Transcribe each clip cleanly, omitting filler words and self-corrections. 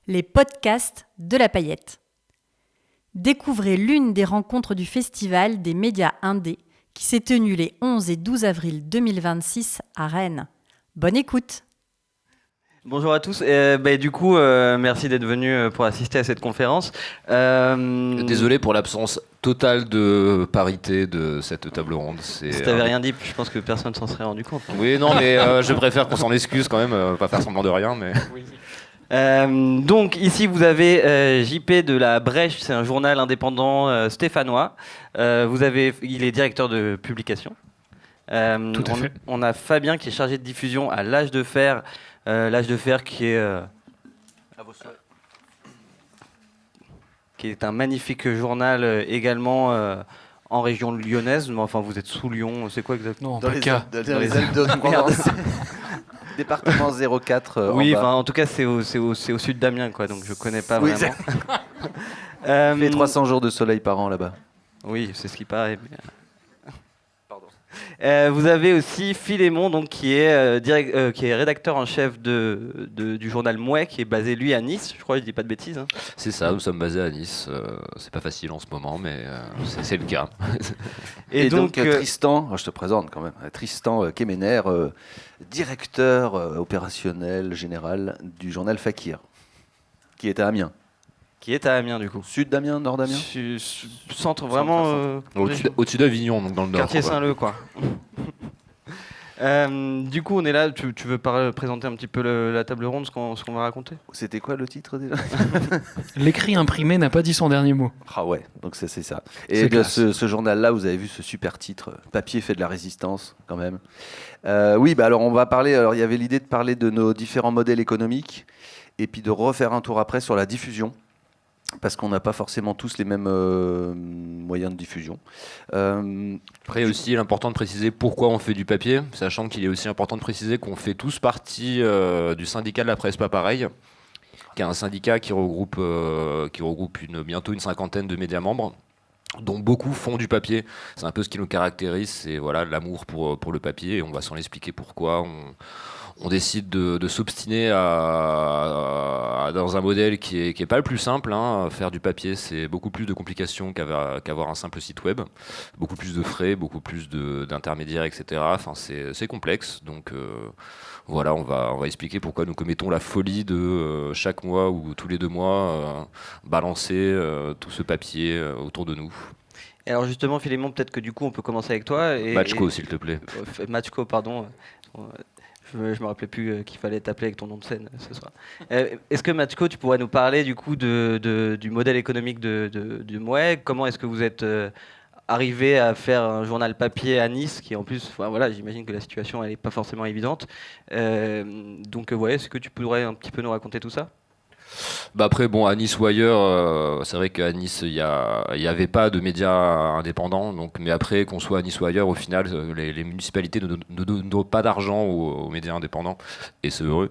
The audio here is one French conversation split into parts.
les podcasts de la Paillette. Découvrez l'une des rencontres du Festival des médias indés qui s'est tenue les 11 et 12 avril 2026 à Rennes. Bonne écoute. Bonjour à tous. Merci d'être venus pour assister à cette conférence. Désolé pour l'absence totale de parité de cette table ronde. Si t'avais rien dit, je pense que personne s'en serait rendu compte. Oui, non, mais je préfère qu'on s'en excuse quand même, pas faire semblant de rien. Mais... Oui. Donc ici vous avez JP de la Brèche, c'est un journal indépendant stéphanois. Il est directeur de publication. Tout à fait. On a Fabien qui est chargé de diffusion à l'Âge de Fer. L'Âge de Fer qui est un magnifique journal également en région lyonnaise. Mais enfin, vous êtes sous Lyon, c'est quoi exactement? Non, dans les Alpes de Provence. Département 04. Oui, en tout cas, c'est au sud d'Amiens, quoi. Donc je connais pas vraiment. Il fait 300 jours de soleil par an là-bas. Oui, c'est ce qui paraît. Mais... Pardon. Vous avez aussi Philémon, donc qui est rédacteur en chef du journal Mouais, qui est basé lui à Nice. Je crois, je dis pas de bêtises. Hein. C'est ça, nous sommes basés à Nice. C'est pas facile en ce moment, mais c'est le cas. Et donc Tristan, je te présente quand même, Tristan Kemener, directeur opérationnel général du journal Fakir, qui est à Amiens. Qui est à Amiens du coup. Sud d'Amiens, nord d'Amiens. Centre vraiment. Au-dessus d'Avignon, donc dans le nord. Quartier Saint-Leu, quoi. Du coup, on est là. Tu veux présenter un petit peu la table ronde, ce qu'on va raconter? C'était quoi le titre déjà? L'écrit imprimé n'a pas dit son dernier mot. Ah ouais, donc c'est ça. Et bien, ce journal-là, vous avez vu ce super titre, Papier fait de la résistance, quand même. Oui, alors on va parler. Alors il y avait l'idée de parler de nos différents modèles économiques, et puis de refaire un tour après sur la diffusion. Parce qu'on n'a pas forcément tous les mêmes moyens de diffusion. Après aussi, il est important de préciser pourquoi on fait du papier, sachant qu'il est aussi important de préciser qu'on fait tous partie du syndicat de la presse pas pareil, qui est un syndicat qui regroupe bientôt une cinquantaine de médias membres, dont beaucoup font du papier. C'est un peu ce qui nous caractérise, c'est voilà, l'amour pour le papier, et on va s'en expliquer pourquoi on décide de s'obstiner dans un modèle qui est pas le plus simple. Hein. Faire du papier, c'est beaucoup plus de complications qu'avoir un simple site web. Beaucoup plus de frais, beaucoup plus d'intermédiaires, etc. Enfin, c'est complexe. Donc voilà, on va expliquer pourquoi nous commettons la folie de chaque mois ou tous les 2 mois balancer tout ce papier autour de nous. Et alors justement, Philémon, peut-être que du coup, on peut commencer avec toi. Matchco, s'il te plaît. Matchco, pardon. Je me rappelais plus qu'il fallait t'appeler avec ton nom de scène ce soir. Est-ce que Matchco, tu pourrais nous parler du coup du modèle économique de Mouais? Comment est-ce que vous êtes arrivé à faire un journal papier à Nice, qui en plus, voilà, j'imagine que la situation elle est pas forcément évidente. Est-ce que tu pourrais un petit peu nous raconter tout ça? Après, bon, à Nice ou ailleurs, c'est vrai qu'à Nice, il y avait pas de médias indépendants. Donc, mais après, qu'on soit à Nice ou ailleurs, au final, les municipalités ne donnent pas d'argent aux médias indépendants. Et c'est heureux.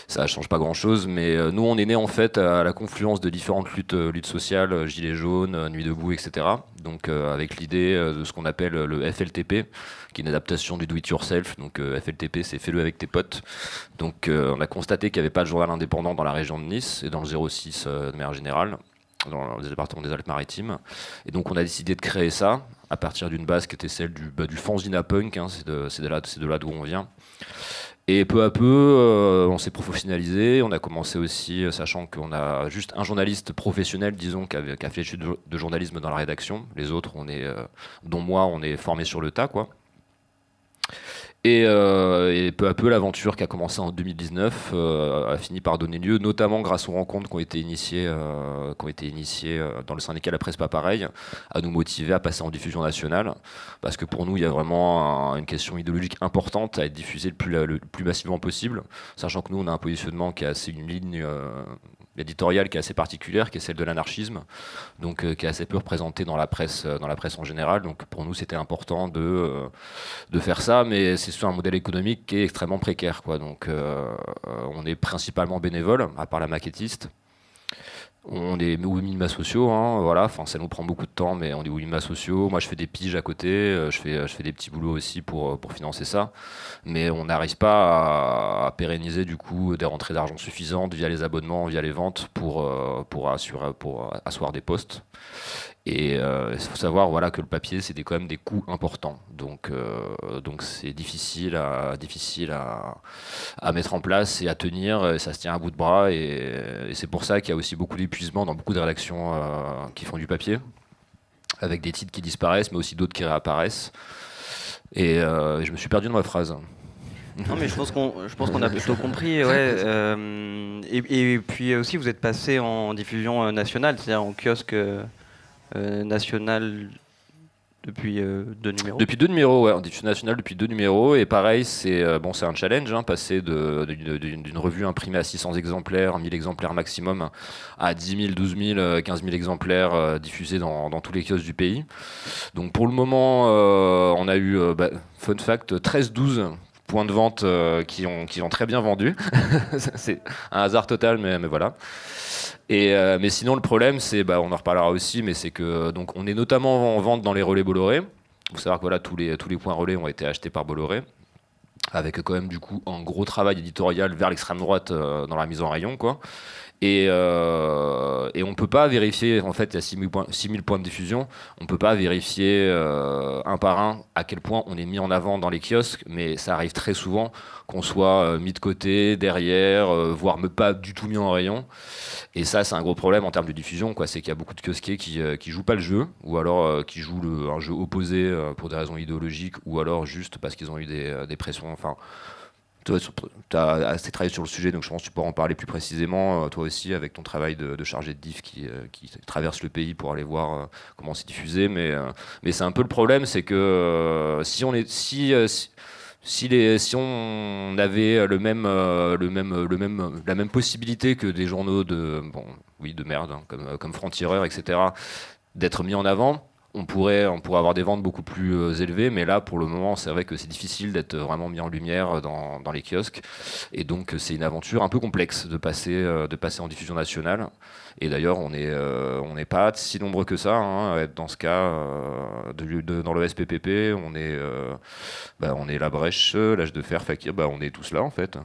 Ça change pas grand-chose. Mais nous, on est né en fait à la confluence de différentes luttes sociales, Gilets jaunes, Nuit debout, etc. Donc, avec l'idée de ce qu'on appelle le FLTP, qui est une adaptation du do-it-yourself. Donc, FLTP, c'est fais-le avec tes potes. Donc, on a constaté qu'il n'y avait pas de journal indépendant dans la région de Nice et dans le 06 de manière générale, dans le département des Alpes-Maritimes. Et donc, on a décidé de créer ça à partir d'une base qui était celle du fanzine punk. Hein, c'est de là d'où on vient. Et peu à peu, on s'est professionnalisé. On a commencé aussi, sachant qu'on a juste un journaliste professionnel, disons, qui a fait des études de journalisme dans la rédaction. Les autres, dont moi, on est formés sur le tas, quoi. Et peu à peu, l'aventure qui a commencé en 2019 a fini par donner lieu, notamment grâce aux rencontres qui ont été initiées dans le syndicat La Presse Pas Pareil, à nous motiver à passer en diffusion nationale. Parce que pour nous, il y a vraiment une question idéologique importante à être diffusée le plus massivement possible, sachant que nous, on a un positionnement qui est assez une ligne éditoriale qui est assez particulière, qui est celle de l'anarchisme, donc qui est assez peu représentée dans la presse en général. Donc pour nous, c'était important de faire ça, mais c'est sur un modèle économique qui est extrêmement précaire, quoi. Donc on est principalement bénévole, à part la maquettiste. On est aux minima sociaux, hein, voilà. Enfin, ça nous prend beaucoup de temps, mais on est aux minima sociaux. Moi, je fais des piges à côté, je fais des petits boulots aussi pour financer ça. Mais on n'arrive pas à pérenniser du coup des rentrées d'argent suffisantes via les abonnements, via les ventes pour asseoir des postes. Et il faut savoir voilà, que le papier, c'est quand même des coûts importants. Donc c'est difficile à mettre en place et à tenir. Et ça se tient à bout de bras. Et c'est pour ça qu'il y a aussi beaucoup d'épuisement dans beaucoup de rédactions qui font du papier, avec des titres qui disparaissent, mais aussi d'autres qui réapparaissent. Et je me suis perdu dans ma phrase. Non, mais je pense qu'on a plutôt compris. Ouais, et puis aussi, vous êtes passé en diffusion nationale, c'est-à-dire en kiosque national depuis 2 numéros. Depuis 2 numéros, ouais, en diffusion nationale depuis 2 numéros. Et pareil, c'est un challenge, hein, passer d'une revue imprimée à 600 exemplaires, 1000 exemplaires maximum, à 10 000, 12 000, 15 000 exemplaires diffusés dans tous les kiosques du pays. Donc pour le moment, on a eu, fun fact, 13-12 points de vente qui ont très bien vendu. C'est un hasard total, mais voilà. Mais sinon, le problème, c'est, on en reparlera aussi, mais c'est que donc on est notamment en vente dans les relais Bolloré. Il faut savoir que voilà, tous les points relais ont été achetés par Bolloré, avec quand même du coup un gros travail éditorial vers l'extrême droite dans la mise en rayon, quoi. Et on peut pas vérifier, en fait, il y a 6 000 points de diffusion, on peut pas vérifier un par un à quel point on est mis en avant dans les kiosques, mais ça arrive très souvent qu'on soit mis de côté, derrière, voire même pas du tout mis en rayon. Et ça, c'est un gros problème en termes de diffusion, quoi. C'est qu'il y a beaucoup de kiosquiers qui jouent pas le jeu, ou alors qui jouent un jeu opposé pour des raisons idéologiques, ou alors juste parce qu'ils ont eu des pressions. Enfin, toi, tu as assez travaillé sur le sujet, donc je pense que tu pourras en parler plus précisément, toi aussi, avec ton travail de chargé de diff qui traverse le pays pour aller voir comment c'est diffusé. Mais c'est un peu le problème, c'est que si on avait la même possibilité que des journaux de merde, hein, comme Franc-Tireur, etc., d'être mis en avant, on pourrait avoir des ventes beaucoup plus élevées, mais là, pour le moment, c'est vrai que c'est difficile d'être vraiment mis en lumière dans les kiosques. Et donc, c'est une aventure un peu complexe de passer en diffusion nationale. Et d'ailleurs, on n'est pas si nombreux que ça, hein, dans ce cas, dans le SPPP, on est la Brèche, l'Âge de Fer, Fakir, on est tous là, en fait.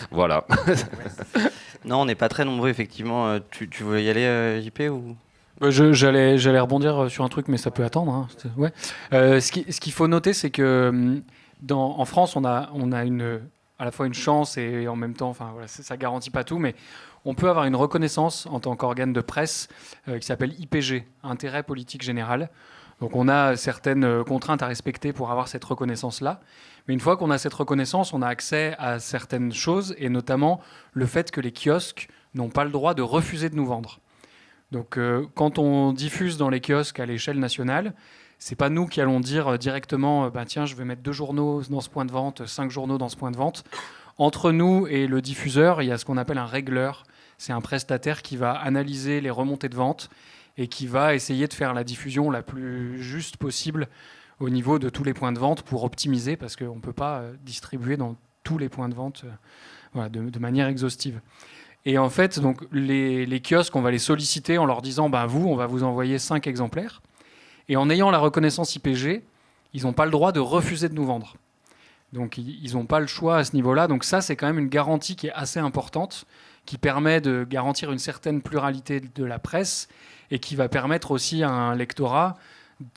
Voilà. Non, on n'est pas très nombreux, effectivement. Tu voulais y aller, JP, ou... J'allais rebondir sur un truc, mais ça peut attendre. Hein. Ouais. Ce qu'il faut noter, c'est que en France, on a à la fois une chance et en même temps, ça garantit pas tout, mais on peut avoir une reconnaissance en tant qu'organe de presse qui s'appelle IPG, Intérêt Politique Général. Donc on a certaines contraintes à respecter pour avoir cette reconnaissance-là. Mais une fois qu'on a cette reconnaissance, on a accès à certaines choses, et notamment le fait que les kiosques n'ont pas le droit de refuser de nous vendre. Donc quand on diffuse dans les kiosques à l'échelle nationale, c'est pas nous qui allons dire directement tiens, je vais mettre 2 journaux dans ce point de vente, 5 journaux dans ce point de vente. Entre nous et le diffuseur, il y a ce qu'on appelle un régleur. C'est un prestataire qui va analyser les remontées de vente et qui va essayer de faire la diffusion la plus juste possible au niveau de tous les points de vente pour optimiser, parce qu'on ne peut pas distribuer dans tous les points de vente de manière exhaustive. Et en fait, donc, les kiosques, on va les solliciter en leur disant on va vous envoyer 5 exemplaires. Et en ayant la reconnaissance IPG, ils n'ont pas le droit de refuser de nous vendre. Donc, ils n'ont pas le choix à ce niveau-là. Donc, ça, c'est quand même une garantie qui est assez importante, qui permet de garantir une certaine pluralité de la presse et qui va permettre aussi à un lectorat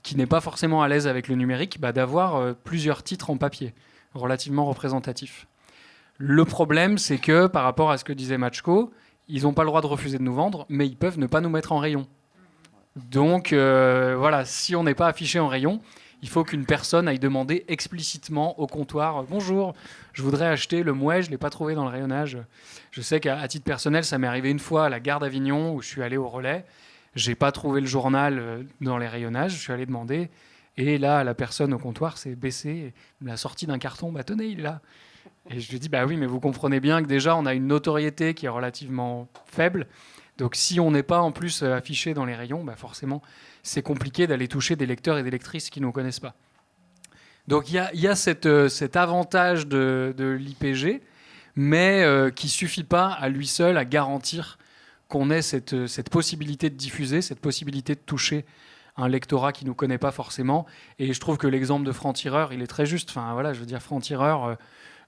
qui n'est pas forcément à l'aise avec le numérique d'avoir plusieurs titres en papier relativement représentatifs. Le problème, c'est que, par rapport à ce que disait Matchko, ils n'ont pas le droit de refuser de nous vendre, mais ils peuvent ne pas nous mettre en rayon. Donc, si on n'est pas affiché en rayon, il faut qu'une personne aille demander explicitement au comptoir « Bonjour, je voudrais acheter le Mouais, je ne l'ai pas trouvé dans le rayonnage. » Je sais qu'à titre personnel, ça m'est arrivé une fois à la gare d'Avignon, où je suis allé au relais. Je n'ai pas trouvé le journal dans les rayonnages, je suis allé demander. Et là, la personne au comptoir s'est baissée, il me l'a sorti d'un carton « Tenez, il est là !» Et je lui ai dit, oui, mais vous comprenez bien que déjà, on a une notoriété qui est relativement faible. Donc, si on n'est pas en plus affiché dans les rayons, forcément, c'est compliqué d'aller toucher des lecteurs et des lectrices qui ne nous connaissent pas. Donc, il y a cet avantage de l'IPG, mais qui ne suffit pas à lui seul à garantir qu'on ait cette possibilité de diffuser, cette possibilité de toucher un lectorat qui ne nous connaît pas forcément. Et je trouve que l'exemple de Franc-Tireur, il est très juste. Enfin, voilà, je veux dire, Franc-Tireur,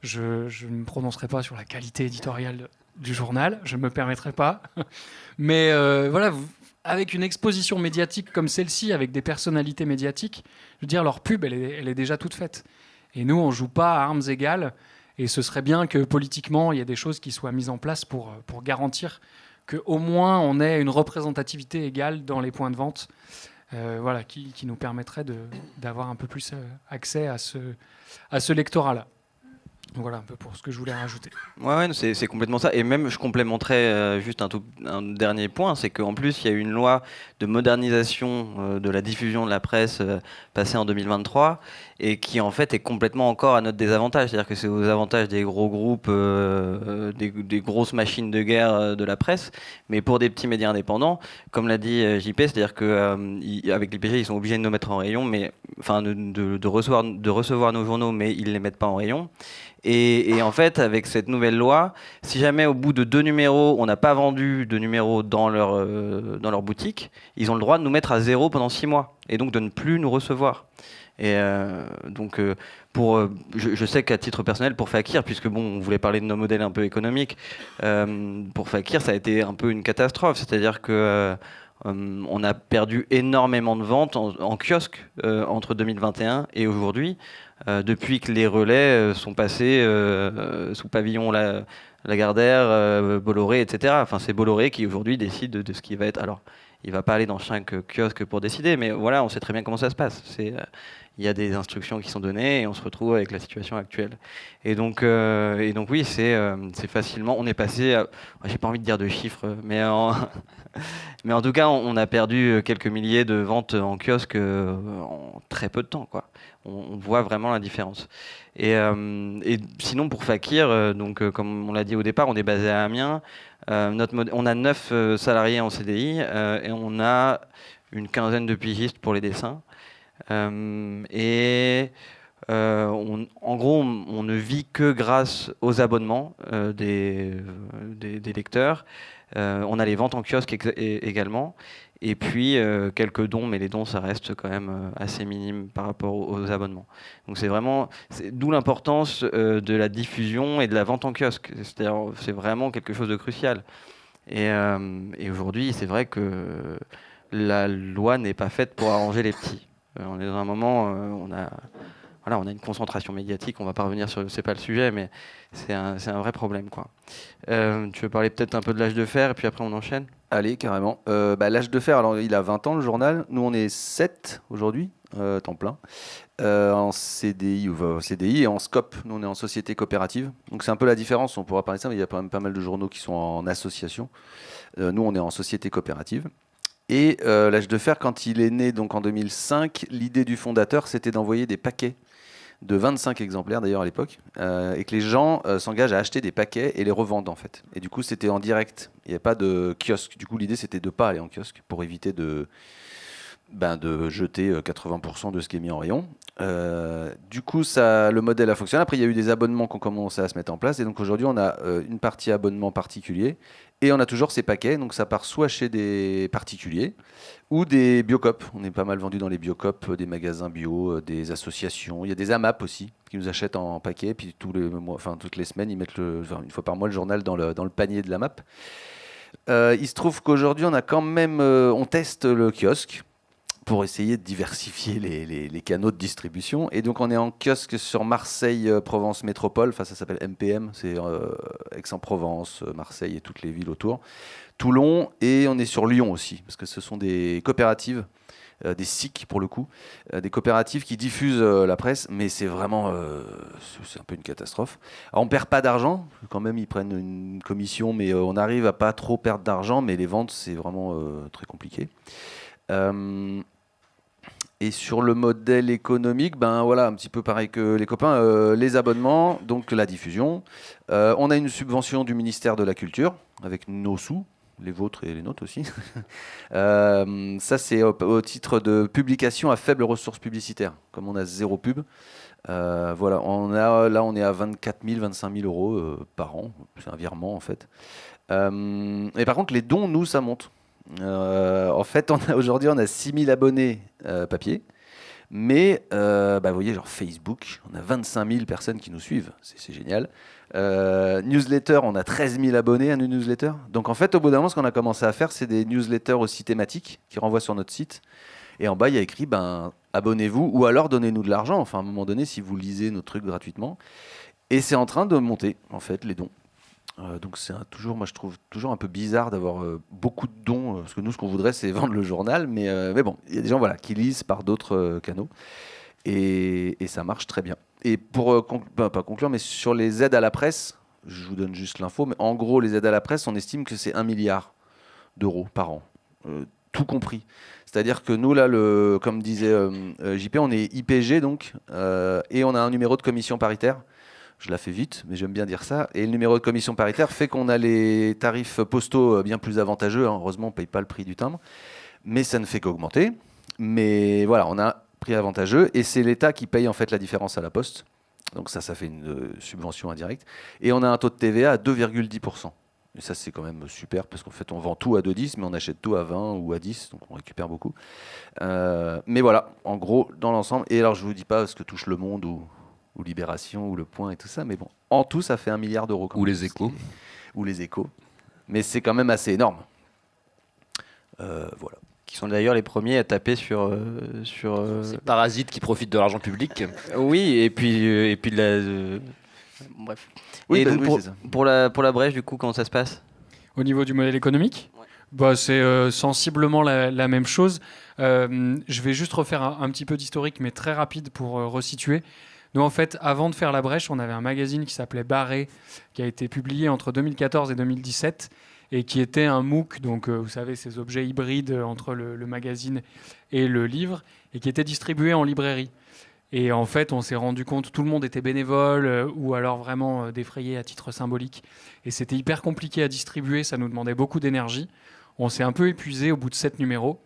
je ne me prononcerai pas sur la qualité éditoriale du journal, je ne me permettrai pas. Mais voilà, avec une exposition médiatique comme celle-ci, avec des personnalités médiatiques, je veux dire, leur pub, elle est déjà toute faite. Et nous, on ne joue pas à armes égales. Et ce serait bien que politiquement, il y ait des choses qui soient mises en place pour garantir qu'au moins on ait une représentativité égale dans les points de vente, voilà, qui nous permettrait d'avoir un peu plus accès à ce lectorat-là. Voilà un peu pour ce que je voulais rajouter. Ouais, c'est complètement ça. Et même, je complémenterais juste un dernier point, c'est qu'en plus, il y a eu une loi de modernisation de la diffusion de la presse passée en 2023 et qui, en fait, est complètement encore à notre désavantage. C'est-à-dire que c'est aux avantages des gros groupes, des grosses machines de guerre de la presse, mais pour des petits médias indépendants, comme l'a dit JP, c'est-à-dire qu'avec l'IPG, ils sont obligés de nous mettre en rayon, mais enfin de recevoir nos journaux, mais ils ne les mettent pas en rayon. Et en fait, avec cette nouvelle loi, si jamais au bout de 2 numéros, on n'a pas vendu de numéros dans leur boutique, ils ont le droit de nous mettre à 0 pendant 6 mois et donc de ne plus nous recevoir. Et donc, je sais qu'à titre personnel, pour Fakir, puisque bon, on voulait parler de nos modèles un peu économiques, pour Fakir, ça a été un peu une catastrophe. C'est-à-dire que on a perdu énormément de ventes en kiosque entre 2021 et aujourd'hui. Depuis que les relais sont passés sous pavillon Lagardère, Bolloré, etc. Enfin, c'est Bolloré qui aujourd'hui décide de ce qui va être. Alors, il ne va pas aller dans chaque kiosque pour décider, mais voilà, on sait très bien comment ça se passe. Il y a des instructions qui sont données et on se retrouve avec la situation actuelle. Et donc oui, c'est facilement. On est passé. J'ai pas envie de dire de chiffres, mais mais en tout cas, on a perdu quelques milliers de ventes en kiosque en très peu de temps, quoi. On voit vraiment la différence. Et sinon, pour Fakir, comme on l'a dit au départ, on est basé à Amiens. On a 9 salariés en CDI et on a une quinzaine de pigistes pour les dessins. En gros, on ne vit que grâce aux abonnements des lecteurs. On a les ventes en kiosque également. Et puis quelques dons, mais les dons, ça reste quand même assez minime par rapport aux abonnements. Donc d'où l'importance de la diffusion et de la vente en kiosque. C'est-à-dire, c'est vraiment quelque chose de crucial. Et aujourd'hui, c'est vrai que la loi n'est pas faite pour arranger les petits. On est dans un moment, on a une concentration médiatique. On va pas revenir sur, c'est pas le sujet, mais c'est un vrai problème, quoi. Tu veux parler peut-être un peu de l'âge de fer, et puis après on enchaîne. Allez, carrément. L'âge de fer, alors il a 20 ans le journal. Nous, on est 7 aujourd'hui, temps plein, en CDI et en SCOP. Nous, on est en société coopérative. Donc c'est un peu la différence, on pourra parler de ça, mais il y a quand même pas mal de journaux qui sont en association. Nous, on est en société coopérative. Et l'âge de fer, quand il est né donc en 2005, l'idée du fondateur, c'était d'envoyer des paquets de 25 exemplaires d'ailleurs à l'époque, et que les gens s'engagent à acheter des paquets et les revendent en fait. Et du coup, c'était en direct. Il n'y avait pas de kiosque. Du coup, l'idée, c'était de ne pas aller en kiosque pour éviter de jeter 80% de ce qui est mis en rayon. Du coup, le modèle a fonctionné. Après, il y a eu des abonnements qui ont commencé à se mettre en place. Et donc aujourd'hui, on a une partie abonnement particulier. Et on a toujours ces paquets. Donc ça part soit chez des particuliers ou des biocoop. On est pas mal vendu dans les biocoop, des magasins bio, des associations. Il y a des AMAP aussi qui nous achètent en paquet. Puis toutes les semaines, ils mettent une fois par mois le journal dans le panier de l'AMAP. Il se trouve qu'aujourd'hui, on teste le kiosque pour essayer de diversifier les canaux de distribution. Et donc, on est en kiosque sur Marseille-Provence Métropole. Enfin, ça s'appelle MPM. C'est Aix-en-Provence, Marseille et toutes les villes autour. Toulon. Et on est sur Lyon aussi, parce que ce sont des coopératives, des SIC pour le coup, des coopératives qui diffusent la presse. Mais c'est vraiment... c'est un peu une catastrophe. Alors, on ne perd pas d'argent. Quand même, ils prennent une commission, mais on arrive à pas trop perdre d'argent. Mais les ventes, c'est vraiment très compliqué. Et sur le modèle économique, un petit peu pareil que les copains, les abonnements, donc la diffusion. On a une subvention du ministère de la Culture, avec nos sous, les vôtres et les nôtres aussi. Ça, c'est au titre de publication à faible ressource publicitaire, comme on a 0 pub. On est à 24 000, 25 000 euros par an, c'est un virement en fait. Et par contre, les dons, nous, ça monte. En fait, aujourd'hui, on a 6000 abonnés papier. Mais, vous voyez, genre Facebook, on a 25 000 personnes qui nous suivent. C'est génial. Newsletter, on a 13 000 abonnés à nos newsletters. Donc, en fait, au bout d'un moment, ce qu'on a commencé à faire, c'est des newsletters aussi thématiques qui renvoient sur notre site. Et en bas, il y a écrit abonnez-vous ou alors donnez-nous de l'argent. Enfin, à un moment donné, si vous lisez nos trucs gratuitement. Et c'est en train de monter, en fait, les dons. Donc c'est moi je trouve toujours un peu bizarre d'avoir beaucoup de dons, parce que nous ce qu'on voudrait c'est vendre le journal, mais bon, il y a des gens qui lisent par d'autres canaux, et ça marche très bien. Et pour, pas conclure, mais sur les aides à la presse, je vous donne juste l'info, mais en gros les aides à la presse, on estime que c'est 1 milliard d'euros par an, tout compris. C'est-à-dire que nous là, comme disait JP, on est IPG donc, et on a un numéro de commission paritaire. Je la fais vite, mais j'aime bien dire ça. Et le numéro de commission paritaire fait qu'on a les tarifs postaux bien plus avantageux. Heureusement, on ne paye pas le prix du timbre. Mais ça ne fait qu'augmenter. Mais voilà, on a un prix avantageux. Et c'est l'État qui paye en fait la différence à la Poste. Donc ça fait une subvention indirecte. Et on a un taux de TVA à 2,10%. Et ça, c'est quand même super, parce qu'en fait, on vend tout à 2,10, mais on achète tout à 20 ou à 10. Donc on récupère beaucoup. Mais voilà, en gros, dans l'ensemble. Et alors, je ne vous dis pas ce que touche Le Monde ou Libération, ou Le Point et tout ça, mais bon, en tout, ça fait 1 milliard d'euros. Ou Les Échos. Ou Les Échos. Mais c'est quand même assez énorme. Voilà. Qui sont d'ailleurs les premiers à taper sur Ces parasites qui profitent de l'argent public. Oui, et puis de la... Bref. Oui, et donc oui, pour la brèche, du coup, comment ça se passe? Au niveau du modèle économique, c'est sensiblement la même chose. Je vais juste refaire un petit peu d'historique, mais très rapide pour resituer. Nous, en fait, avant de faire la brèche, on avait un magazine qui s'appelait Barré, qui a été publié entre 2014 et 2017, et qui était un MOOC, donc vous savez, ces objets hybrides entre le magazine et le livre, et qui était distribué en librairie. Et en fait, on s'est rendu compte, tout le monde était bénévole ou alors vraiment défrayé à titre symbolique. Et c'était hyper compliqué à distribuer, ça nous demandait beaucoup d'énergie. On s'est un peu épuisé au bout de 7 numéros.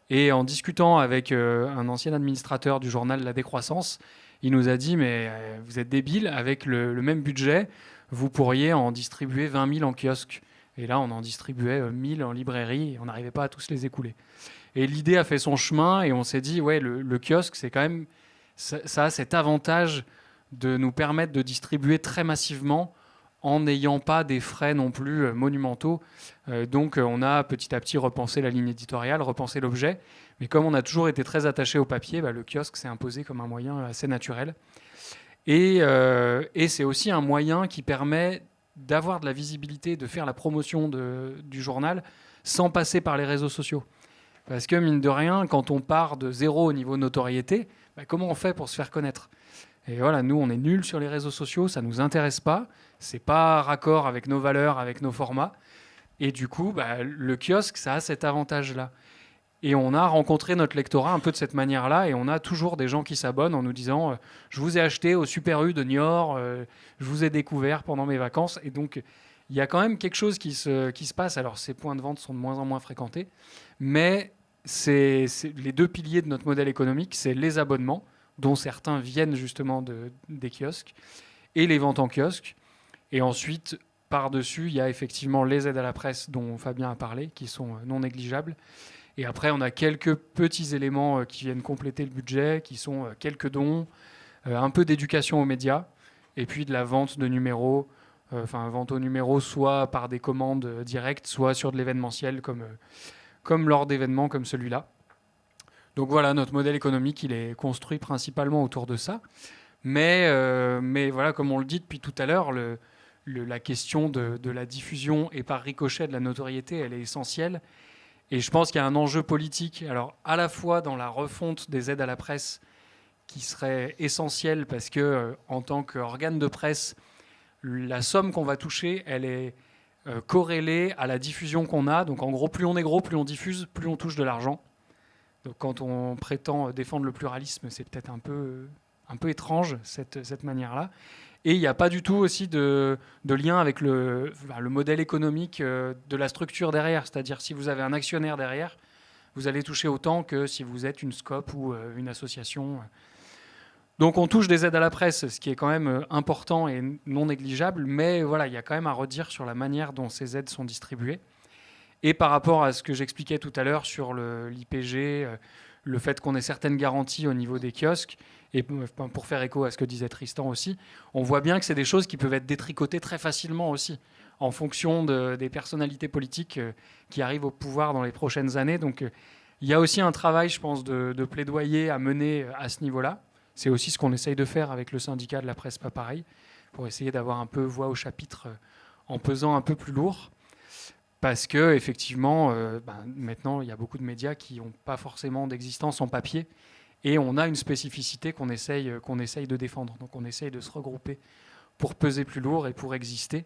Et en discutant avec un ancien administrateur du journal La Décroissance, il nous a dit, mais vous êtes débile, avec le même budget, vous pourriez en distribuer 20 000 en kiosque. Et là, on en distribuait 1000 en librairie et on n'arrivait pas à tous les écouler. Et l'idée a fait son chemin et on s'est dit, ouais, le kiosque, c'est quand même, ça a cet avantage de nous permettre de distribuer très massivement en n'ayant pas des frais non plus monumentaux. Donc on a petit à petit repensé la ligne éditoriale, repensé l'objet. Mais comme on a toujours été très attaché au papier, le kiosque s'est imposé comme un moyen assez naturel. Et c'est aussi un moyen qui permet d'avoir de la visibilité, de faire la promotion du journal sans passer par les réseaux sociaux. Parce que mine de rien, quand on part de zéro au niveau notoriété, comment on fait pour se faire connaître ? Et voilà, nous, on est nuls sur les réseaux sociaux, ça ne nous intéresse pas, c'est pas raccord avec nos valeurs, avec nos formats. Et du coup, le kiosque, ça a cet avantage-là. Et on a rencontré notre lectorat un peu de cette manière-là, et on a toujours des gens qui s'abonnent en nous disant je vous ai acheté au Super U de Niort, je vous ai découvert pendant mes vacances. Et donc, il y a quand même quelque chose qui se passe. Alors, ces points de vente sont de moins en moins fréquentés, mais c'est les deux piliers de notre modèle économique, c'est les abonnements, dont certains viennent justement des kiosques, et les ventes en kiosque. Et ensuite, par-dessus, il y a effectivement les aides à la presse dont Fabien a parlé, qui sont non négligeables. Et après, on a quelques petits éléments qui viennent compléter le budget, qui sont quelques dons, un peu d'éducation aux médias, et puis de la vente de numéros, vente aux numéros, soit par des commandes directes, soit sur de l'événementiel, comme lors d'événements comme celui-là. Donc voilà, notre modèle économique, il est construit principalement autour de ça. Mais voilà, comme on le dit depuis tout à l'heure, la question de la diffusion et par ricochet de la notoriété, elle est essentielle. Et je pense qu'il y a un enjeu politique, alors à la fois dans la refonte des aides à la presse, qui serait essentielle parce que en tant qu'organe de presse, la somme qu'on va toucher, elle est corrélée à la diffusion qu'on a. Donc en gros, plus on est gros, plus on diffuse, plus on touche de l'argent. Donc quand on prétend défendre le pluralisme, c'est peut-être un peu étrange cette manière-là. Et il n'y a pas du tout aussi de lien avec le modèle économique de la structure derrière. C'est-à-dire si vous avez un actionnaire derrière, vous allez toucher autant que si vous êtes une SCOP ou une association. Donc on touche des aides à la presse, ce qui est quand même important et non négligeable, mais voilà, il y a quand même à redire sur la manière dont ces aides sont distribuées. Et par rapport à ce que j'expliquais tout à l'heure sur l'IPG, le fait qu'on ait certaines garanties au niveau des kiosques, et pour faire écho à ce que disait Tristan aussi, on voit bien que c'est des choses qui peuvent être détricotées très facilement aussi, en fonction des personnalités politiques qui arrivent au pouvoir dans les prochaines années. Donc il y a aussi un travail, je pense, de plaidoyer à mener à ce niveau-là. C'est aussi ce qu'on essaye de faire avec le syndicat de la presse pas pareil, pour essayer d'avoir un peu voix au chapitre en pesant un peu plus lourd. Parce que effectivement, maintenant, il y a beaucoup de médias qui n'ont pas forcément d'existence en papier. Et on a une spécificité qu'on essaye de défendre. Donc on essaye de se regrouper pour peser plus lourd et pour exister.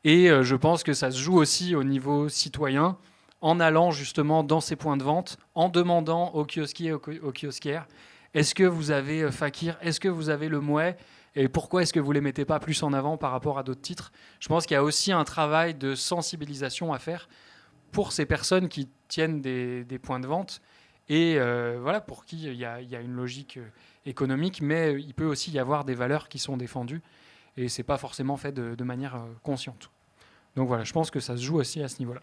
Et je pense que ça se joue aussi au niveau citoyen, en allant justement dans ces points de vente, en demandant aux kiosquiers et aux kiosquières, est-ce que vous avez Fakir, est-ce que vous avez Le Mouet, et pourquoi est-ce que vous ne les mettez pas plus en avant par rapport à d'autres titres? Je pense qu'il y a aussi un travail de sensibilisation à faire pour ces personnes qui tiennent des points de vente et voilà, pour qui il y a une logique économique, mais il peut aussi y avoir des valeurs qui sont défendues et ce n'est pas forcément fait de manière consciente. Donc voilà, je pense que ça se joue aussi à ce niveau-là.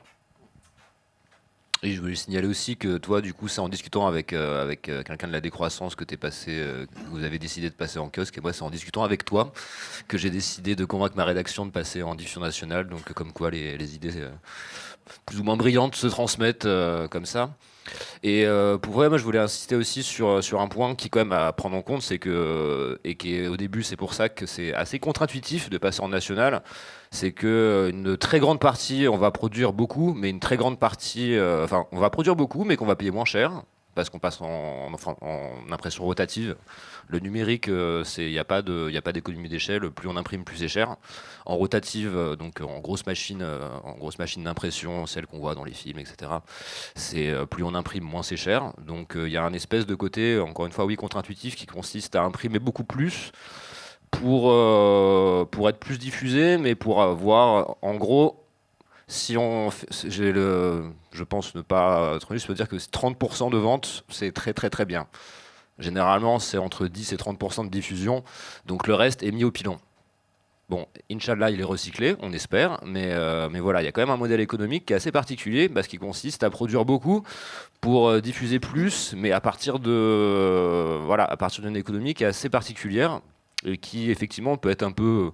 Et je voulais signaler aussi que toi, du coup, c'est en discutant avec quelqu'un de la décroissance que vous avez décidé de passer en kiosque, et moi, c'est en discutant avec toi que j'ai décidé de convaincre ma rédaction de passer en diffusion nationale. Donc, comme quoi, les idées plus ou moins brillantes se transmettent comme ça. Et pour vrai, moi, je voulais insister aussi sur un point qui, quand même, à prendre en compte, c'est que, et qui est au début, c'est pour ça que c'est assez contre-intuitif de passer en national, c'est que une très grande partie, on va produire beaucoup, mais une très grande partie, on va produire beaucoup, mais qu'on va payer moins cher, parce qu'on passe en impression rotative. Le numérique, il n'y a pas d'économie d'échelle. Plus on imprime, plus c'est cher. En rotative, donc en grosse machine d'impression, celle qu'on voit dans les films, etc. C'est plus on imprime, moins c'est cher. Donc il y a un espèce de côté, encore une fois, oui, contre-intuitif, qui consiste à imprimer beaucoup plus pour être plus diffusé, mais pour avoir, en gros, si on fait, je pense ne pas être juste, je peux dire que 30% de vente, c'est très très très bien. Généralement, c'est entre 10 et 30% de diffusion, donc le reste est mis au pilon. Bon, Inch'Allah, il est recyclé, on espère, mais voilà, il y a quand même un modèle économique qui est assez particulier, parce qu'il consiste à produire beaucoup pour diffuser plus, mais à partir d'une économie qui est assez particulière, et qui effectivement peut être un peu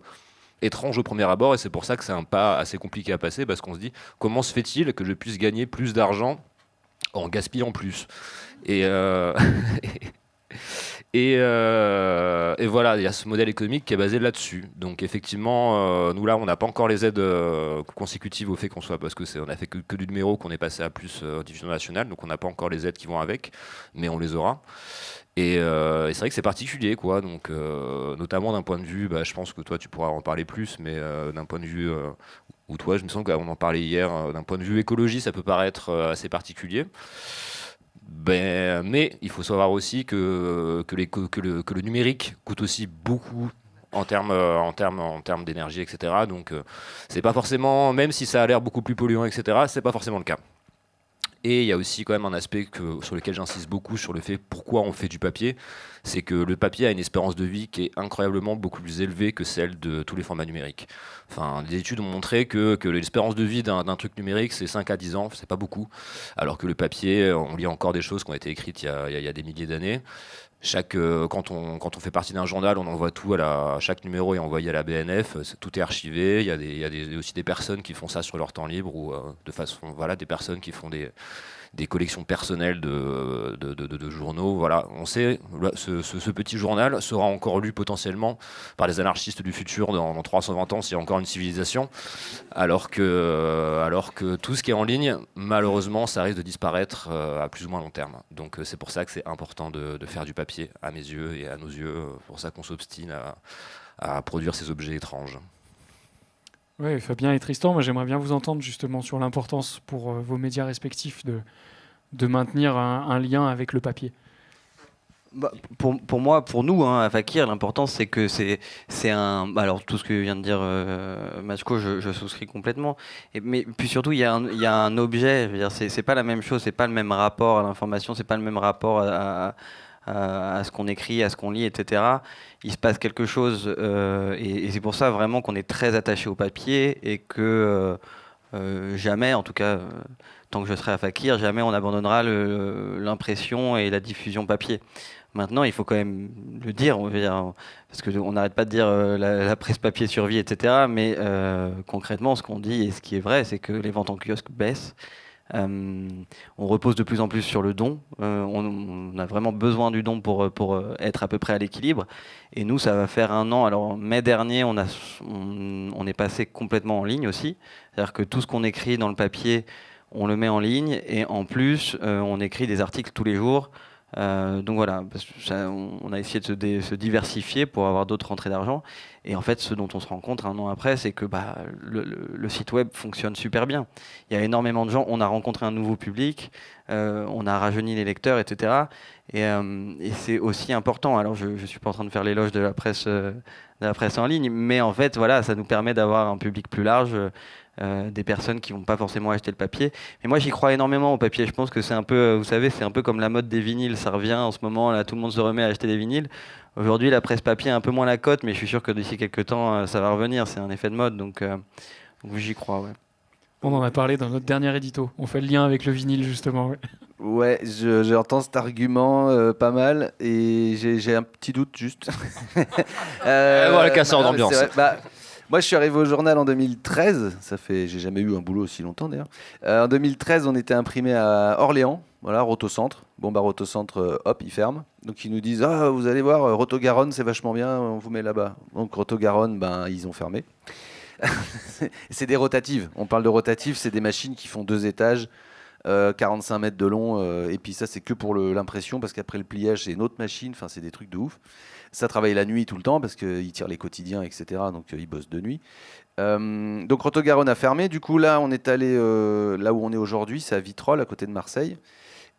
étrange au premier abord, et c'est pour ça que c'est un pas assez compliqué à passer, parce qu'on se dit, comment se fait-il que je puisse gagner plus d'argent en gaspillant plus? Et voilà, il y a ce modèle économique qui est basé là-dessus. Donc effectivement, nous là, on n'a pas encore les aides consécutives au fait qu'on soit, parce que on a fait que du numéro, qu'on est passé à plus diffusion nationale, donc on n'a pas encore les aides qui vont avec, mais on les aura. Et c'est vrai que c'est particulier, quoi. Donc notamment d'un point de vue, je pense que toi tu pourras en parler plus, mais d'un point de vue ou toi, je me sens qu'on en parlait hier, d'un point de vue écologie, ça peut paraître assez particulier. Mais il faut savoir aussi que le numérique coûte aussi beaucoup en termes d'énergie, etc. Donc c'est pas forcément, même si ça a l'air beaucoup plus polluant, etc., c'est pas forcément le cas. Et il y a aussi quand même un aspect sur lequel j'insiste beaucoup, sur le fait pourquoi on fait du papier, c'est que le papier a une espérance de vie qui est incroyablement beaucoup plus élevée que celle de tous les formats numériques. Enfin, des études ont montré que l'espérance de vie d'un truc numérique, c'est 5 à 10 ans, c'est pas beaucoup, alors que le papier, on lit encore des choses qui ont été écrites il y a des milliers d'années. Quand on fait partie d'un journal, on envoie tout chaque numéro est envoyé à la BNF, tout est archivé. Il y a aussi des personnes qui font ça sur leur temps libre, ou des personnes qui font des collections personnelles de journaux. Voilà, on sait, ce petit journal sera encore lu potentiellement par les anarchistes du futur dans 320 ans, s'il y a encore une civilisation, alors que tout ce qui est en ligne, malheureusement, ça risque de disparaître à plus ou moins long terme. Donc c'est pour ça que c'est important de faire du papier, à mes yeux et à nos yeux. C'est pour ça qu'on s'obstine à produire ces objets étranges. Oui, Fabien et Tristan, moi j'aimerais bien vous entendre justement sur l'importance pour vos médias respectifs de maintenir un lien avec le papier. Pour moi, pour nous, à Fakir, l'important c'est que c'est un. Alors tout ce que vient de dire Matchko, je souscris complètement. Mais puis surtout, il y a un objet. Je veux dire, c'est pas la même chose, c'est pas le même rapport à l'information, c'est pas le même rapport à ce qu'on écrit, à ce qu'on lit, etc. Il se passe quelque chose, et c'est pour ça vraiment qu'on est très attaché au papier et que jamais, en tout cas tant que je serai à Fakir, jamais on abandonnera l'impression et la diffusion papier. Maintenant, il faut quand même le dire, on veut dire, parce qu'on n'arrête pas de dire la presse papier survit, etc. Mais concrètement, ce qu'on dit et ce qui est vrai, c'est que les ventes en kiosque baissent. On repose de plus en plus sur le don. On a vraiment besoin du don pour être à peu près à l'équilibre. Et nous, ça va faire 1 an. Alors, mai dernier, on est passé complètement en ligne aussi. C'est-à-dire que tout ce qu'on écrit dans le papier, on le met en ligne. Et en plus, on écrit des articles tous les jours. Donc voilà, parce que on a essayé de se diversifier pour avoir d'autres rentrées d'argent. Et en fait, ce dont on se rend compte 1 an après, c'est que le site web fonctionne super bien. Il y a énormément de gens, on a rencontré un nouveau public, on a rajeuni les lecteurs, etc. Et c'est aussi important. Alors, je ne suis pas en train de faire l'éloge de la presse en ligne, mais en fait, voilà, ça nous permet d'avoir un public plus large. Des personnes qui vont pas forcément acheter le papier. Mais moi, j'y crois énormément au papier. Je pense que c'est un peu, vous savez, c'est un peu comme la mode des vinyles. Ça revient en ce moment, là, tout le monde se remet à acheter des vinyles. Aujourd'hui, la presse papier a un peu moins la cote, mais je suis sûr que d'ici quelques temps, ça va revenir. C'est un effet de mode, donc j'y crois, ouais. On en a parlé dans notre dernier édito. On fait le lien avec le vinyle, justement. Ouais. Ouais, j'entends cet argument pas mal et j'ai un petit doute juste. Voilà, casseur d'ambiance. Moi, je suis arrivé au journal en 2013. J'ai jamais eu un boulot aussi longtemps d'ailleurs. En 2013, on était imprimé à Orléans, voilà, Rotocentre. Bon, bah, Rotocentre, hop, ils ferment. Donc, ils nous disent, ah, vous allez voir, Roto-Garonne, c'est vachement bien, on vous met là-bas. Donc, Roto-Garonne, ben, ils ont fermé. C'est des rotatives. On parle de rotatives, c'est des machines qui font 2 étages, 45 mètres de long. Et puis, ça, c'est que pour l'impression, parce qu'après le pliage, c'est une autre machine. Enfin, c'est des trucs de ouf. Ça travaille la nuit tout le temps parce qu'ils tirent les quotidiens, etc. Donc ils bossent de nuit. Donc Roto-Garonne a fermé. Du coup, là, on est allé là où on est aujourd'hui, c'est à Vitrolles, à côté de Marseille.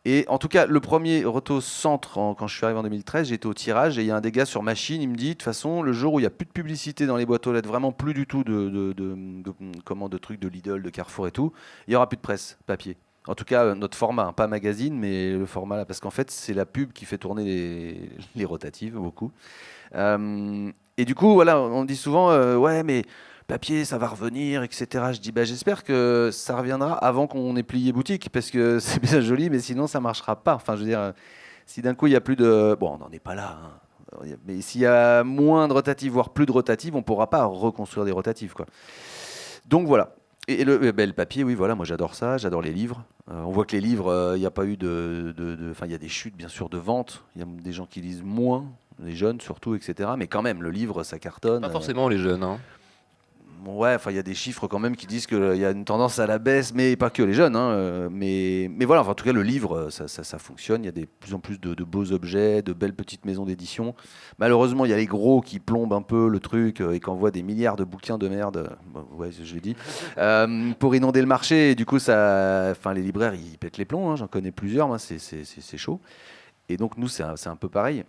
Et en tout cas, le premier Roto-Centre, quand je suis arrivé en 2013, j'étais au tirage et il y a un des gars sur machine, il me dit, de toute façon, le jour où il n'y a plus de publicité dans les boîtes aux lettres, vraiment plus du tout de trucs de Lidl, de Carrefour et tout, il n'y aura plus de presse papier. En tout cas, notre format, hein, pas magazine, mais le format là, parce qu'en fait, c'est la pub qui fait tourner les rotatives, beaucoup. Et du coup, voilà, on dit souvent, ouais, mais papier, ça va revenir, etc. Je dis, bah, j'espère que ça reviendra avant qu'on ait plié boutique, parce que c'est bien joli, mais sinon, ça marchera pas. Enfin, je veux dire, si d'un coup, il n'y a plus de... Bon, on n'en est pas là, hein. Mais s'il y a moins de rotatives, voire plus de rotatives, on ne pourra pas reconstruire des rotatives, quoi. Donc, voilà. Et le papier, oui, voilà, moi j'adore ça, j'adore les livres. On voit que les livres, il n'y a pas eu enfin, il y a des chutes, bien sûr, de vente. Il y a des gens qui lisent moins, les jeunes surtout, etc. Mais quand même, le livre, ça cartonne. Pas forcément les jeunes, hein. Ouais, enfin, il y a des chiffres quand même qui disent qu'il y a une tendance à la baisse, mais pas que les jeunes. Hein, mais voilà, enfin, en tout cas, le livre, ça fonctionne. Il y a de plus en plus de beaux objets, de belles petites maisons d'édition. Malheureusement, il y a les gros qui plombent un peu le truc et qui envoient des milliards de bouquins de merde, bon, ouais, je l'ai dit, pour inonder le marché. Et du coup, les libraires, ils pètent les plombs. Hein, j'en connais plusieurs, moi, c'est chaud. Et donc, nous, c'est un peu pareil.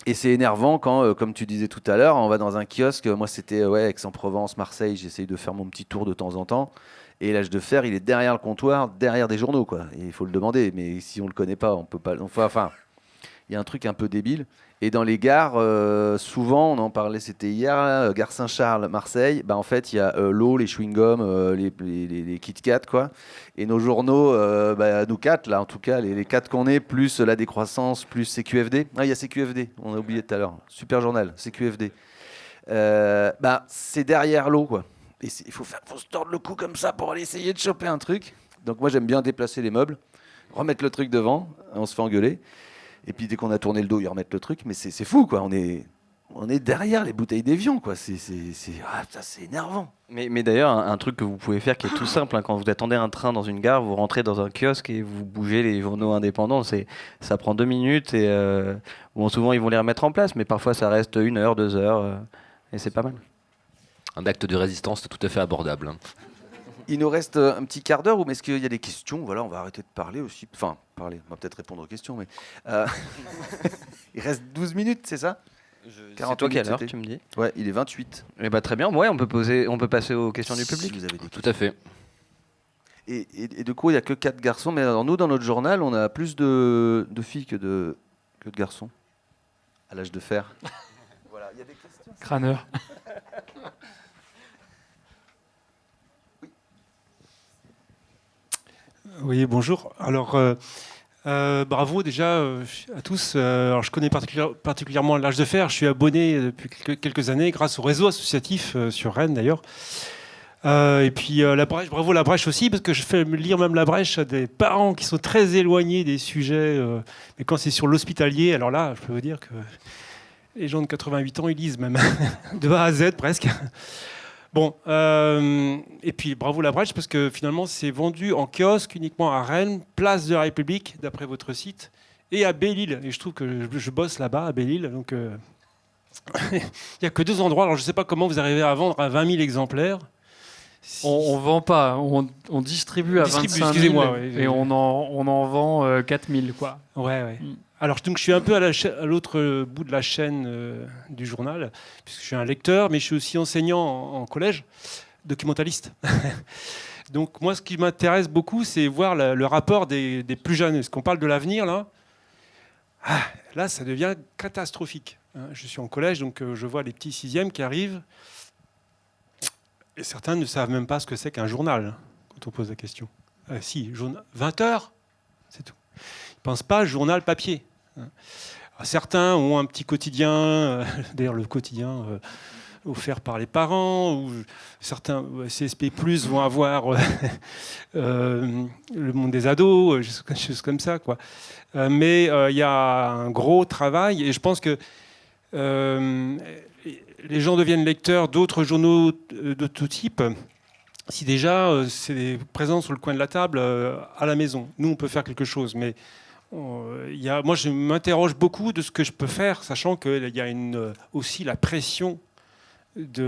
Et c'est énervant quand, comme tu disais tout à l'heure, on va dans un kiosque. Moi, c'était Aix-en-Provence, Marseille. J'essaye de faire mon petit tour de temps en temps. Et l'âge de fer, il est derrière le comptoir, derrière des journaux, quoi. Et il faut le demander. Mais si on le connaît pas, on peut pas. Enfin, il y a un truc un peu débile. Et dans les gares, souvent, on en parlait, c'était hier, là, gare Saint-Charles, Marseille. Bah, en fait, il y a l'eau, les chewing-gums, les Kit Kat, quoi. Et nos journaux, nous 4, là, en tout cas, les 4 qu'on est, plus la décroissance, plus CQFD. Ah, il y a CQFD, on a oublié tout à l'heure. Super journal, CQFD. C'est derrière l'eau, quoi. Et il faut se tordre le cou comme ça pour aller essayer de choper un truc. Donc moi, j'aime bien déplacer les meubles, remettre le truc devant, on se fait engueuler. Et puis dès qu'on a tourné le dos, ils remettent le truc. Mais c'est fou, quoi. On est derrière les bouteilles d'Évian, quoi. C'est énervant. Mais d'ailleurs, un truc que vous pouvez faire qui est tout simple, hein, quand vous attendez un train dans une gare, vous rentrez dans un kiosque et vous bougez les journaux indépendants. Ça prend 2 minutes et souvent ils vont les remettre en place, mais parfois ça reste 1 heure, 2 heures et c'est pas mal. Un acte de résistance tout à fait abordable, hein. Il nous reste un petit quart d'heure, ou est-ce qu'il y a des questions? Voilà, on va arrêter de parler aussi. Enfin, parler, on va peut-être répondre aux questions, mais... il reste 12 minutes, c'est ça? C'est toi qui as l'heure, tu me dis? Ouais, il est 28. Eh ben, très bien, ouais, on peut passer aux questions du public. Si vous avez des Tout à fait. Et du coup, il n'y a que 4 garçons, mais alors nous, dans notre journal, on a plus de filles que que de garçons à l'âge de fer. Voilà, il y a des questions. Crâneur. Oui, bonjour. Alors, bravo déjà à tous. Alors, je connais particulièrement l'âge de fer. Je suis abonné depuis quelques années grâce au réseau associatif sur Rennes d'ailleurs. Et puis la brèche, bravo la brèche aussi, parce que je fais lire même la brèche à des parents qui sont très éloignés des sujets. Mais quand c'est sur l'hospitalier, alors là, je peux vous dire que les gens de 88 ans, ils lisent même de A à Z presque. Bon, et puis bravo la brèche, parce que finalement, c'est vendu en kiosque uniquement à Rennes, place de la République, d'après votre site, et à Belle-Île. Et je trouve que je bosse là-bas, à Belle-Île, donc il n'y a que 2 endroits. Alors je ne sais pas comment vous arrivez à vendre à 20 000 exemplaires. On vend pas, on distribue à 25 000 excusez-moi, ouais, et on en vend 4 000, quoi. Ouais. Alors donc je suis un peu à l'autre bout de la chaîne du journal, puisque je suis un lecteur, mais je suis aussi enseignant en collège, documentaliste. Donc moi, ce qui m'intéresse beaucoup, c'est voir le rapport des plus jeunes. Est-ce qu'on parle de l'avenir là ? Là, ça devient catastrophique. Je suis en collège, donc je vois les petits 6e qui arrivent. Et certains ne savent même pas ce que c'est qu'un journal, quand on pose la question. Si, 20 heures, c'est tout. Ils ne pensent pas journal papier. Certains ont un petit quotidien, d'ailleurs le quotidien offert par les parents, ou certains CSP+, vont avoir le monde des ados, des choses comme ça, quoi. Mais il y a un gros travail, et je pense que les gens deviennent lecteurs d'autres journaux de tout type, si déjà c'est présent sur le coin de la table à la maison. Nous, on peut faire quelque chose, mais moi, je m'interroge beaucoup de ce que je peux faire, sachant qu'il y a aussi la pression du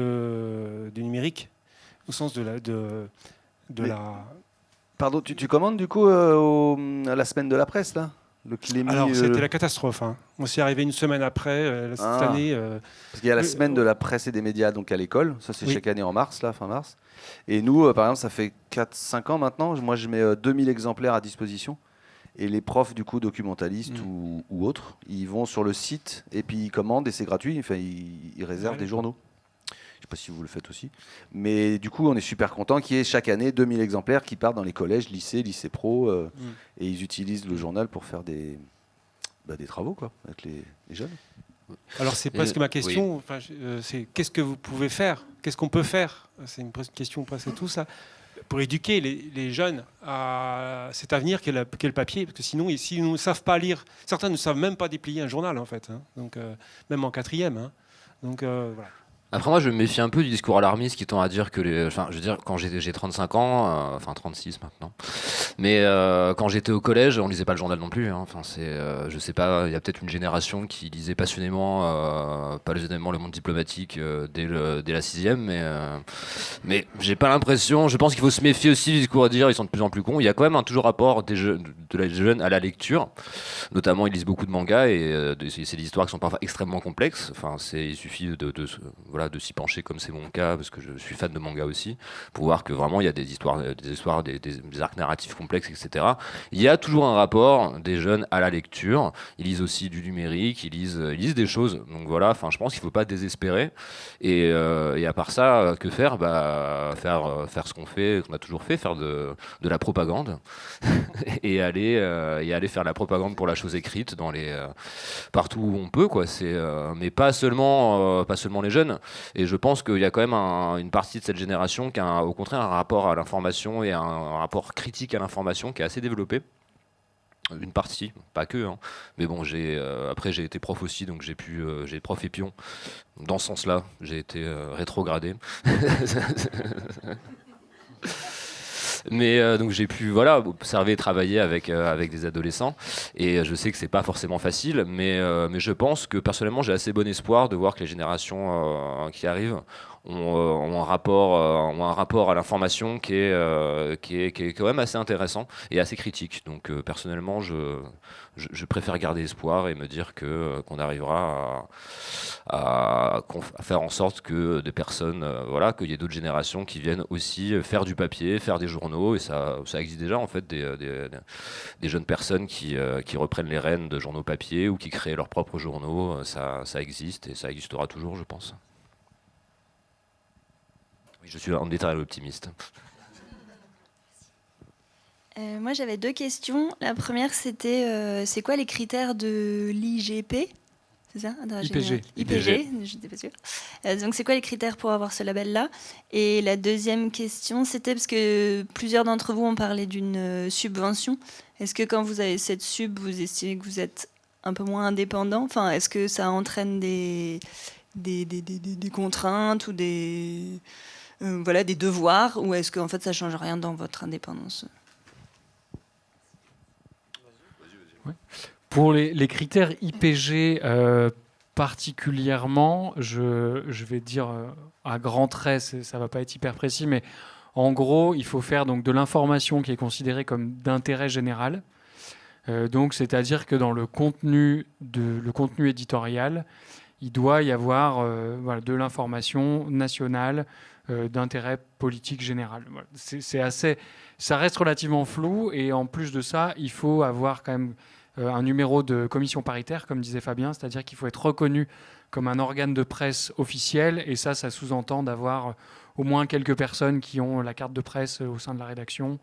numérique, au sens de la... Pardon, tu commandes du coup à la semaine de la presse, là ? Alors, c'était la catastrophe. Hein. On s'y est arrivé une semaine après, cette année. Parce qu'il y a la semaine de la presse et des médias donc à l'école. Ça, c'est chaque année en mars, là, fin mars. Et nous, par exemple, ça fait 4-5 ans maintenant. Moi, je mets 2000 exemplaires à disposition. Et les profs, du coup, documentalistes ou autres, ils vont sur le site et puis ils commandent et c'est gratuit. Enfin, ils réservent des journaux. Je ne sais pas si vous le faites aussi. Mais du coup, on est super content qu'il y ait chaque année 2000 exemplaires qui partent dans les collèges, lycées pro. Et ils utilisent le journal pour faire des travaux quoi, avec les jeunes. Alors, c'est presque ma question. Oui. Enfin, c'est qu'est-ce que vous pouvez faire ? Qu'est-ce qu'on peut faire ? C'est une question presque tout ça. Pour éduquer les jeunes à cet avenir qu'est le papier, parce que sinon, s'ils ne savent pas lire, certains ne savent même pas déplier un journal, en fait, hein, donc, même en 4e. Hein, donc, voilà. Après, moi, je me méfie un peu du discours alarmiste qui tend à dire que je veux dire, quand j'ai 35 ans, enfin 36 maintenant, mais quand j'étais au collège, on lisait pas le journal non plus. Hein. Enfin, je sais pas, il y a peut-être une génération qui lisait passionnément le monde diplomatique dès la 6e, mais j'ai pas l'impression. Je pense qu'il faut se méfier aussi du discours à dire ils sont de plus en plus cons. Il y a quand même un toujours rapport des jeunes à la lecture, notamment ils lisent beaucoup de mangas et c'est des histoires qui sont parfois extrêmement complexes. Enfin, il suffit de s'y pencher comme c'est mon cas parce que je suis fan de manga aussi pour voir que vraiment il y a des histoires, des arcs narratifs complexes, etc. Il y a toujours un rapport des jeunes à la lecture. Ils lisent aussi du numérique, ils lisent des choses. Donc voilà, enfin je pense qu'il faut pas désespérer et à part ça, que faire ? Faire ce qu'on a toujours fait, faire de la propagande et aller faire la propagande pour la chose écrite partout où on peut quoi. Mais pas seulement les jeunes. Et je pense qu'il y a quand même une partie de cette génération qui a au contraire un rapport à l'information et un rapport critique à l'information qui est assez développé. Une partie, pas que, hein. Mais bon, après j'ai été prof aussi, donc j'ai prof et pion. Dans ce sens-là, j'ai été rétrogradé. Mais donc j'ai pu observer et travailler avec des adolescents et je sais que c'est pas forcément facile mais je pense que personnellement j'ai assez bon espoir de voir que les générations qui arrivent ont un rapport à l'information qui est quand même assez intéressant et assez critique. Donc personnellement, je préfère garder espoir et me dire qu'on arrivera à faire en sorte que des personnes, qu'il y ait d'autres générations qui viennent aussi faire du papier, faire des journaux, et ça existe déjà en fait des jeunes personnes qui reprennent les rênes de journaux papier ou qui créent leurs propres journaux. Ça existe et ça existera toujours, je pense. Oui, je suis en détail optimiste. Moi, j'avais 2 questions. La première, c'était c'est quoi les critères de l'IGP? C'est ça? IPG, je n'étais pas sûre. Donc, c'est quoi les critères pour avoir ce label-là? Et la deuxième question, c'était parce que plusieurs d'entre vous ont parlé d'une subvention. Est-ce que quand vous avez cette sub, vous estimez que vous êtes un peu moins indépendant? Enfin, est-ce que ça entraîne des contraintes ou des devoirs? Ou est-ce qu'en fait, ça ne change rien dans votre indépendance? Pour les critères IPG particulièrement, je vais dire à grands traits, ça ne va pas être hyper précis, mais en gros, il faut faire donc de l'information qui est considérée comme d'intérêt général. Donc, c'est-à-dire que dans le contenu éditorial, il doit y avoir de l'information nationale d'intérêt politique général. Voilà. Ça reste relativement flou, et en plus de ça, il faut avoir quand même un numéro de commission paritaire, comme disait Fabien, c'est-à-dire qu'il faut être reconnu comme un organe de presse officiel, et ça sous-entend d'avoir au moins quelques personnes qui ont la carte de presse au sein de la rédaction.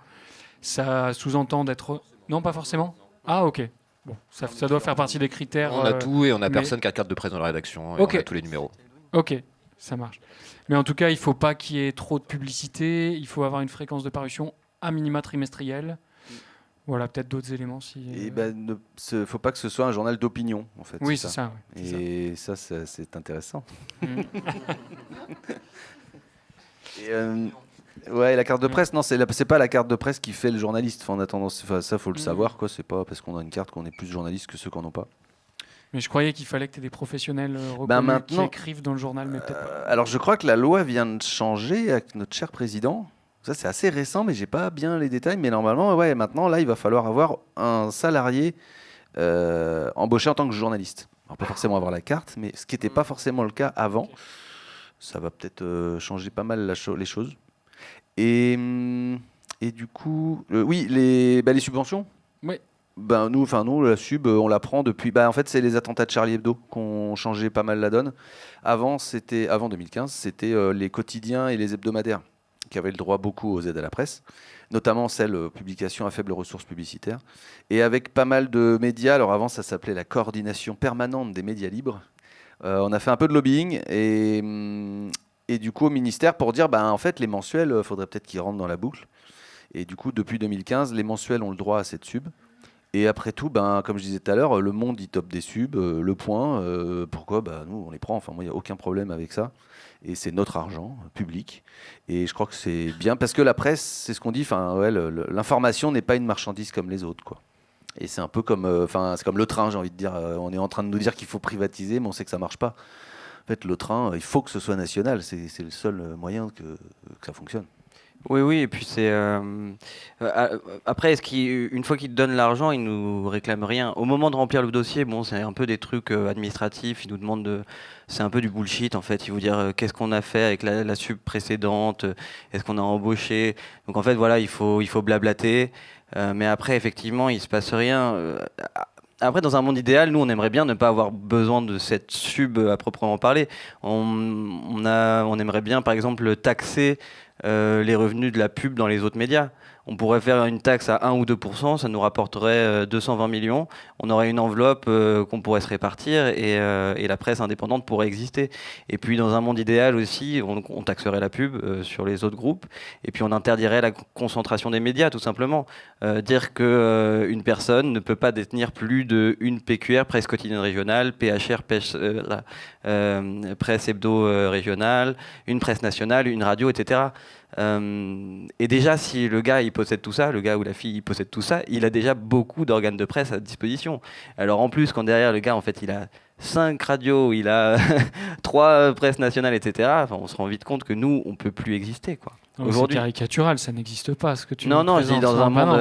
Ça sous-entend d'être... Non, pas forcément. Ah, ok. Bon, ça doit faire partie des critères. On a tout, et on a personne qui a carte de presse dans la rédaction, et okay. On a tous les numéros. Ok, ça marche. Mais en tout cas, il ne faut pas qu'il y ait trop de publicité, il faut avoir une fréquence de parution à minima trimestrielle. Voilà, peut-être d'autres éléments. Et ne faut pas que ce soit un journal d'opinion, en fait. Oui, c'est ça. Ouais, et ça, c'est intéressant. Ouais, la carte de presse, non, c'est pas la carte de presse qui fait le journaliste. Enfin, en attendant, ça, faut le savoir, quoi. C'est pas parce qu'on a une carte qu'on est plus journaliste que ceux qui n'en ont pas. Mais je croyais qu'il fallait que tu aies des professionnels reconnus qui écrivent dans le journal, mais peut-être pas. Alors, je crois que la loi vient de changer avec notre cher président. Ça, c'est assez récent, mais j'ai pas bien les détails. Mais normalement, ouais, maintenant, là, il va falloir avoir un salarié embauché en tant que journaliste. Alors, pas forcément avoir la carte, mais ce qui n'était pas forcément le cas avant. Okay. Ça va peut-être changer pas mal les choses. Et du coup, oui, les subventions. Oui. Nous, la sub, on la prend depuis. En fait, c'est les attentats de Charlie Hebdo qui ont changé pas mal la donne. Avant 2015, c'était les quotidiens et les hebdomadaires qui avaient le droit beaucoup aux aides à la presse, notamment celles publications à faible ressources publicitaires. Et avec pas mal de médias, alors avant ça s'appelait la coordination permanente des médias libres, on a fait un peu de lobbying et du coup au ministère pour dire en fait les mensuels, il faudrait peut-être qu'ils rentrent dans la boucle. Et du coup depuis 2015, les mensuels ont le droit à cette sub. Et après tout, comme je disais tout à l'heure, Le Monde, il top des subs, Le Point, pourquoi nous, on les prend. Enfin, moi, il n'y a aucun problème avec ça. Et c'est notre argent public. Et je crois que c'est bien, parce que la presse, c'est ce qu'on dit, l'information n'est pas une marchandise comme les autres, quoi. Et c'est un peu comme, c'est comme le train, j'ai envie de dire. On est en train de nous dire qu'il faut privatiser, mais on sait que ça ne marche pas. En fait, le train, il faut que ce soit national. C'est le seul moyen que ça fonctionne. Oui, et puis c'est après, une fois qu'ils te donnent l'argent, ils nous réclament rien. Au moment de remplir le dossier, c'est un peu des trucs administratifs. Ils nous demandent c'est un peu du bullshit en fait. Ils vous dire qu'est-ce qu'on a fait avec la sub précédente, est-ce qu'on a embauché. Donc en fait voilà, il faut blablater. Mais après effectivement, il se passe rien. Après, dans un monde idéal, nous, on aimerait bien ne pas avoir besoin de cette sub à proprement parler. On aimerait bien, par exemple, taxer les revenus de la pub dans les autres médias. On pourrait faire une taxe à 1 ou 2%, ça nous rapporterait 220 millions. On aurait une enveloppe qu'on pourrait se répartir et la presse indépendante pourrait exister. Et puis dans un monde idéal aussi, on taxerait la pub sur les autres groupes et puis on interdirait la concentration des médias tout simplement. Dire qu'une personne ne peut pas détenir plus d'une PQR, presse quotidienne régionale, PHR, presse hebdo régionale, une presse nationale, une radio, etc. Et déjà, si le gars il possède tout ça, le gars ou la fille il possède tout ça, il a déjà beaucoup d'organes de presse à disposition. Alors en plus, quand derrière le gars en fait il a 5 radios, il a 3 presses nationales, etc. Enfin, on se rend vite compte que nous, on peut plus exister, quoi. C'est caricatural, ça n'existe pas, ce que tu Non, je dis dans un monde...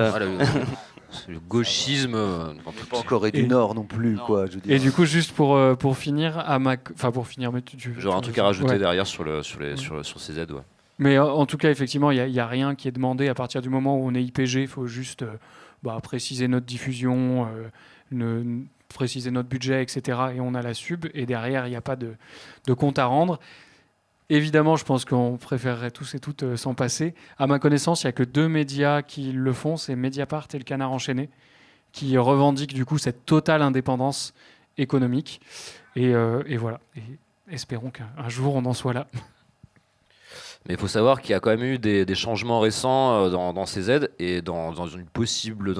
Le gauchisme... On n'est pas en Corée du Nord non plus, quoi. Je veux dire. Et du coup, juste pour finir, mais j'aurais un truc à rajouter derrière sur ces aides, ouais. Mais en tout cas, effectivement, il n'y a rien qui est demandé. À partir du moment où on est IPG, il faut juste préciser notre diffusion, préciser notre budget, etc. Et on a la sub. Et derrière, il n'y a pas de compte à rendre. Évidemment, je pense qu'on préférerait tous et toutes s'en passer. À ma connaissance, il n'y a que 2 médias qui le font. C'est Mediapart et le Canard enchaîné, qui revendiquent du coup cette totale indépendance économique. Et voilà. Et espérons qu'un jour, on en soit là. Mais il faut savoir qu'il y a quand même eu des changements récents dans ces aides et dans un possible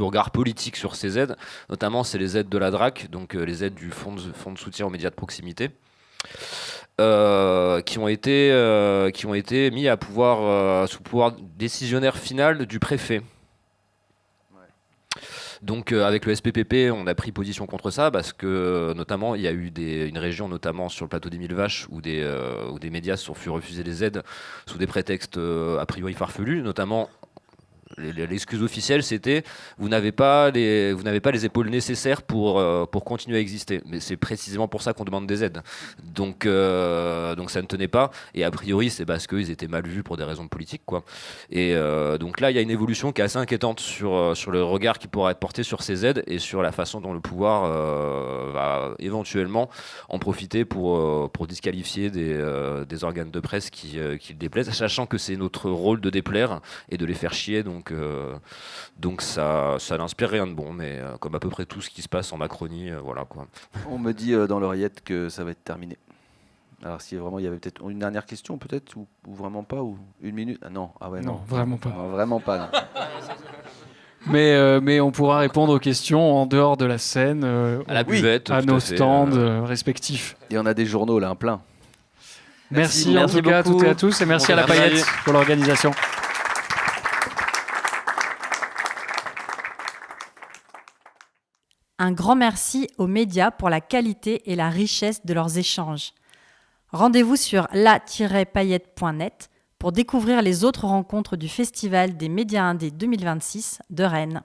regard politique sur ces aides. Notamment, c'est les aides de la DRAC, donc les aides du fonds de soutien aux médias de proximité, qui ont été mis à sous pouvoir décisionnaire final du préfet. Donc avec le SPPP, on a pris position contre ça parce que notamment il y a eu une région, notamment sur le plateau des Mille Vaches, où des médias se sont fait refuser des aides sous des prétextes a priori farfelus, notamment. L'excuse officielle, c'était vous n'avez pas les épaules nécessaires pour continuer à exister. Mais c'est précisément pour ça qu'on demande des aides. Donc ça ne tenait pas. Et a priori, c'est parce qu'ils étaient mal vus pour des raisons politiques, quoi. Et donc là, il y a une évolution qui est assez inquiétante sur le regard qui pourra être porté sur ces aides et sur la façon dont le pouvoir va éventuellement en profiter pour disqualifier des organes de presse qui le déplaisent, sachant que c'est notre rôle de déplaire et de les faire chier. Donc ça n'inspire rien de bon, mais comme à peu près tout ce qui se passe en Macronie, voilà, quoi. On me dit dans l'oreillette que ça va être terminé. Alors si vraiment il y avait peut-être une dernière question, peut-être, ou vraiment pas, ou une minute. Non, non, vraiment pas. Non, vraiment pas. Non. Mais on pourra répondre aux questions en dehors de la scène, à la buvette, à nos stands respectifs. Et on a des journaux là, plein. Merci en tout cas à toutes et à tous, et merci à la Paillette pour l'organisation. Un grand merci aux médias pour la qualité et la richesse de leurs échanges. Rendez-vous sur la-paillette.net pour découvrir les autres rencontres du Festival des médias indés 2026 de Rennes.